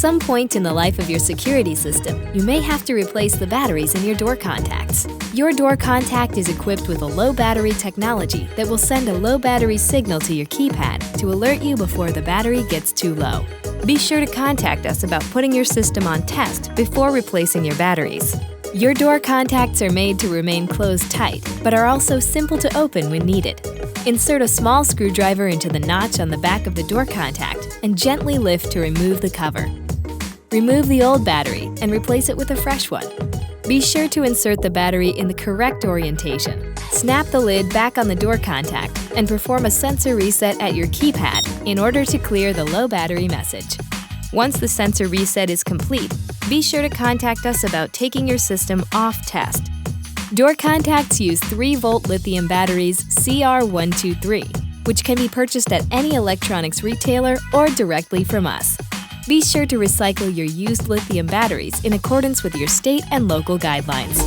some point in the life of your security system, you may have to replace the batteries in your door contacts. Your door contact is equipped with a low battery technology that will send a low battery signal to your keypad to alert you before the battery gets too low. Be sure to contact us about putting your system on test before replacing your batteries. Your door contacts are made to remain closed tight, but are also simple to open when needed. Insert a small screwdriver into the notch on the back of the door contact and gently lift to remove the cover. Remove the old battery and replace it with a fresh one. Be sure to insert the battery in the correct orientation. Snap the lid back on the door contact and perform a sensor reset at your keypad in order to clear the low battery message. Once the sensor reset is complete, be sure to contact us about taking your system off test. Door contacts use 3-volt lithium batteries CR123, which can be purchased at any electronics retailer or directly from us. Be sure to recycle your used lithium batteries in accordance with your state and local guidelines.